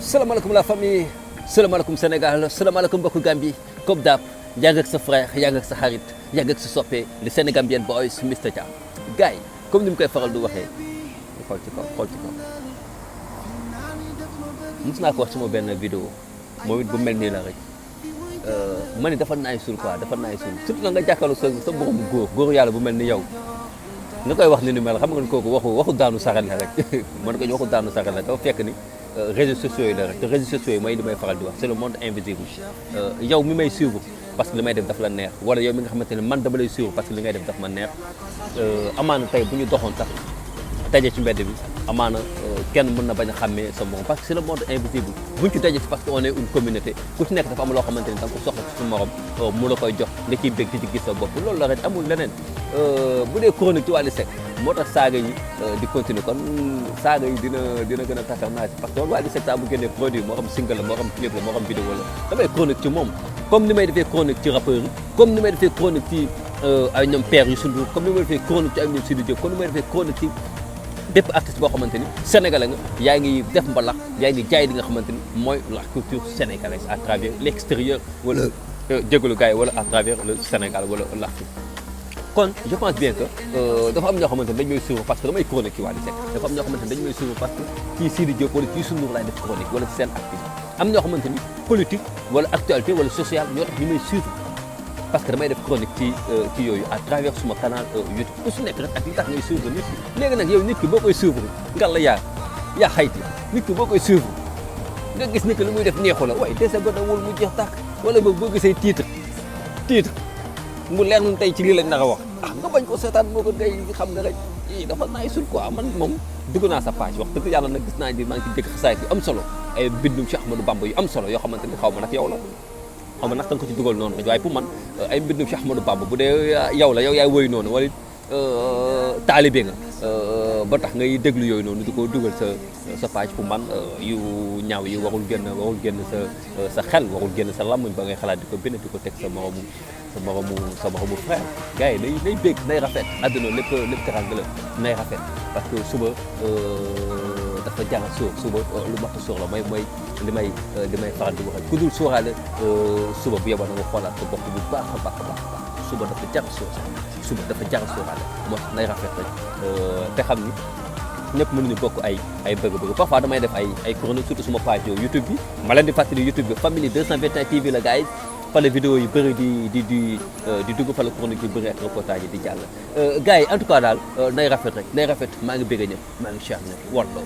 salaamaaleykum la famille salaamaaleykum Sénégal salaamaaleykum mbokku Gambie comme d'hab yaa ngi ak sa frère yaa ngi ak sa xarit yaa ngi ak sa soppe le Sénégambien boys Mr Thiam gars yi comme ni mu koy faral di waxee xool ci kaw mos naa ko wax sama benn vidéo moom it bu mel nii la rek ma ni dafa naay sul quoi dafa naay sul surtout na nga jàkkaarloo sa borom góor yàlla bu mel ni yow nga koy wax ni mel xam nga kooku waxu daanu saxal la rek mën ko waxu daanu saxal la dafa fekk ni réseaux sociaux yi la rek te réseaux sociaux yi mooy li may faral di wax c'est le monde invisible yow mi may suivre parce que li may def daf la neex wala yow mi nga xamante ne man dama lay suivre parce que li ngay def daf ma neex amaana tey bu ñu doxoon sax daje ci mbedd bi amaana kenn mën na bañ a xàmmee sa morom parce que c'est le monde invisible buñ ci daje si parce que on est une communauté ku ci nekk dafa am loo xamante ni da nga ko soxla ci sa morom mu la koy jox nga ciy bég ci gis sa bopp loolu la rek amul leneen bu dee chronique ci Wally Seck moo tax saaga yi di continuer kon saaga yi dina gën a taxaw naa parce que Wally Seck saa bu génnee produit moo xam single la moo xam clip la moo xam vidéo la damay chronique ci moom comme ni may defee chronique ci rappeurs yi comme ni may defee chronique ci ay ñoom père yu sundur comme ni may defee chronique ci ay ñoom Sidy Diop comme ni may defee chronique ci bépp artiste boo xamante ni sénégalais nga yaa ngi def mbalax yaa ngi jaay li nga xamante ni mooy la culture sénégalaise à travers l'extérieur wala jégalu gars yi wala à travers le Sénégal wala l'Afrique kon je pense bien que dafa am ñoo xamante ni dañ may suivre parce que damay chronique ci Wally Seck dafa am ñoo xamante ni dañ may suivre parce que ci Sidy Diop wala ci Youssou Ndour laay def chronique wala ci seen activité am ñoo xamante ni politique wala actualité wala sociale ñoo tax ñu may suivre parce que damay def chronique ci yooyu à travers suma canal YouTube ku su nekk rek ak li tax ngay suivre nit ki léegi nag yow nit ki boo koy suivre ngal la yaa xayti nit ki boo koy suivre nga gis nit ki lu muy def neexu la waaye dese ba dawul mu jeex tàkk wala boog boo gisee titre mu leer nañ tey ci lii lañ nar a wax nga bañ ko seetaan moo ko ngay xam nga rek dafa naay sul quoi man moom dugg naa sa page wax dëgg yàlla nag gis naa ni maa ngi ci dégg xasaayit yu am solo ay mbindum Cheikh Ahmadou Bamba yu am solo yoo xamante ni xaw ma nag yow la xaw ma nag da nga ko ci dugal noonu rek waaye pour man ay mbindum Cheikh Ahmadou Bamba bu dee yow la yow yaay woy noonu wala taalibe nga ba tax ngay déglu yooyu noonu di ko dugal sa page pour man yu ñaaw yi warul génn sa xel warul génn sa làmmiñ ba ngay xalaat di ko bind di ko teg sa moromu frère gars yi nay bég nay rafet àdduna lépp teranga la nay rafet parce que suba dafa jàng suur suba lu mat a suur la mooy li may faral di wax ku dul suuraale suba bu yeboo na nga xoolaat sa bopp bu baax a baax suba dafa jar suur suba dafa jar suuraale moo tax nay rafet rek te xam ni ñëpp mënuñu bokk ay bëgg-bëgg parfois damay def ay chronique surtout suma page YouTube bi ma leen di fàttali YouTube bi Family 221 TV la gars yi fa la vidéo yu bëri di dugg fa la chronique yu bëri ak reportage yi di jàll gars yi en tout cas daal nay rafet rek nay rafet maa ngi bëgg ñëpp maa ngi cher ñëpp wallaaw